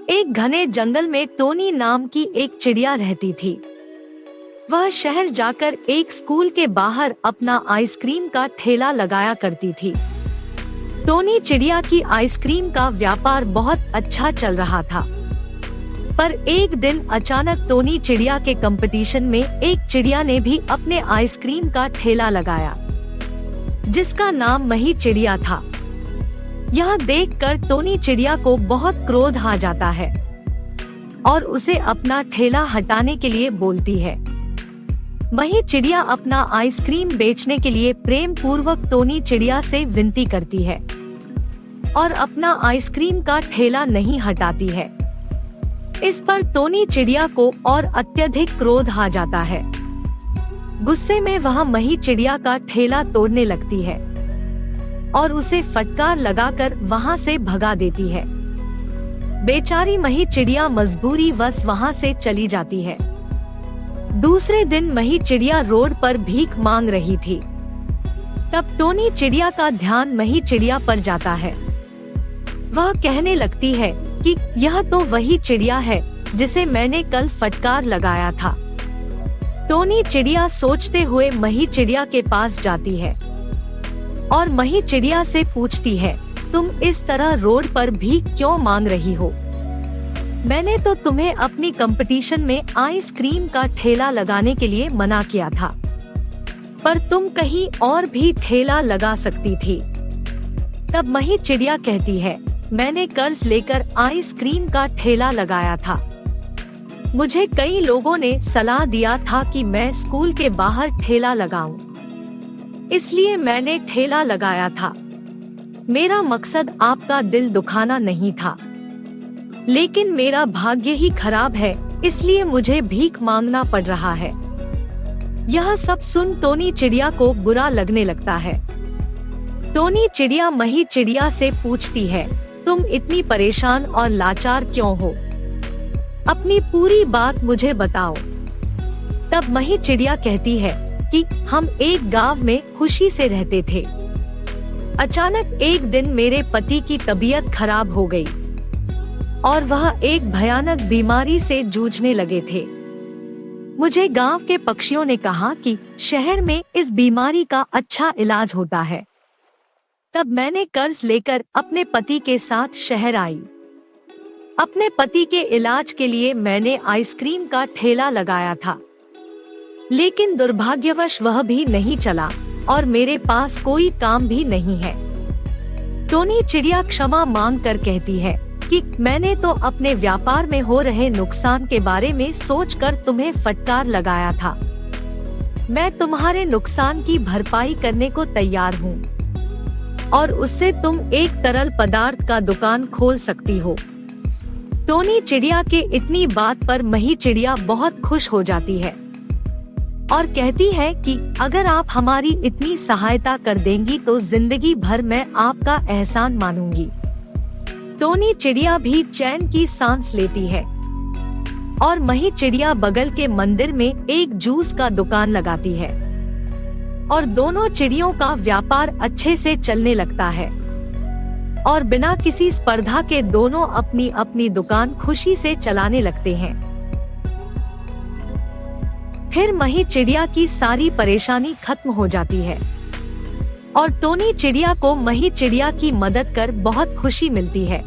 एक घने जंगल में टोनी नाम की एक चिड़िया रहती थी। वह शहर जाकर एक स्कूल के बाहर अपना आइसक्रीम का ठेला लगाया करती थी। टोनी चिड़िया की आइसक्रीम का व्यापार बहुत अच्छा चल रहा था, पर एक दिन अचानक टोनी चिड़िया के कंपटीशन में एक चिड़िया ने भी अपने आइसक्रीम का ठेला लगाया, जिसका नाम मही चिड़िया था। यह देखकर टोनी चिड़िया को बहुत क्रोध आ जाता है और उसे अपना ठेला हटाने के लिए बोलती है। मही चिड़िया अपना आइसक्रीम बेचने के लिए प्रेम पूर्वक टोनी चिड़िया से विनती करती है और अपना आइसक्रीम का ठेला नहीं हटाती है। इस पर टोनी चिड़िया को और अत्यधिक क्रोध आ जाता है। गुस्से में वह मही चिड़िया का ठेला तोड़ने लगती है और उसे फटकार लगाकर वहां से भगा देती है। बेचारी मही चिड़िया मजबूरी वश वहां से चली जाती है। दूसरे दिन मही चिड़िया रोड पर भीख मांग रही थी। तब टोनी चिड़िया का ध्यान मही चिड़िया पर जाता है। वह कहने लगती है कि यह तो वही चिड़िया है जिसे मैंने कल फटकार लगाया था। टोनी चिड़िया सोचते हुए मही चिड़िया के पास जाती है और मही चिड़िया से पूछती है, तुम इस तरह रोड पर भीख क्यों मांग रही हो? मैंने तो तुम्हें अपनी कंपटीशन में आइसक्रीम का ठेला लगाने के लिए मना किया था, पर तुम कहीं और भी ठेला लगा सकती थी। तब मही चिड़िया कहती है, मैंने कर्ज लेकर आइसक्रीम का ठेला लगाया था। मुझे कई लोगों ने सलाह दिया था कि मैं स्कूल के बाहर ठेला लगाऊं, इसलिए मैंने ठेला लगाया था। मेरा मकसद आपका दिल दुखाना नहीं था, लेकिन मेरा भाग्य ही खराब है, इसलिए मुझे भीख मांगना पड़ रहा है। यह सब सुन टोनी चिड़िया को बुरा लगने लगता है। टोनी चिड़िया मही चिड़िया से पूछती है, तुम इतनी परेशान और लाचार क्यों हो? अपनी पूरी बात मुझे बताओ। तब मही चिड़िया कहती है कि हम एक गांव में खुशी से रहते थे। अचानक एक दिन मेरे पति की तबीयत खराब हो गई और वह एक भयानक बीमारी से जूझने लगे थे। मुझे गांव के पक्षियों ने कहा कि शहर में इस बीमारी का अच्छा इलाज होता है। तब मैंने कर्ज लेकर अपने पति के साथ शहर आई। अपने पति के इलाज के लिए मैंने आइसक्रीम का ठेला लगाया था, लेकिन दुर्भाग्यवश वह भी नहीं चला और मेरे पास कोई काम भी नहीं है। टोनी चिड़िया क्षमा मांग कर कहती है कि मैंने तो अपने व्यापार में हो रहे नुकसान के बारे में सोचकर तुम्हें फटकार लगाया था। मैं तुम्हारे नुकसान की भरपाई करने को तैयार हूँ और उससे तुम एक तरल पदार्थ का दुकान खोल सकती हो। टोनी चिड़िया के इतनी बात पर मही चिड़िया बहुत खुश हो जाती है और कहती है कि अगर आप हमारी इतनी सहायता कर देंगी तो जिंदगी भर मैं आपका एहसान मानूंगी। टोनी चिड़िया भी चैन की सांस लेती है और मही चिड़िया बगल के मंदिर में एक जूस का दुकान लगाती है और दोनों चिड़ियों का व्यापार अच्छे से चलने लगता है और बिना किसी स्पर्धा के दोनों अपनी अपनी दुकान खुशी से चलाने लगते हैं। फिर मही चिड़िया की सारी परेशानी खत्म हो जाती है और टोनी चिड़िया को मही चिड़िया की मदद कर बहुत खुशी मिलती है।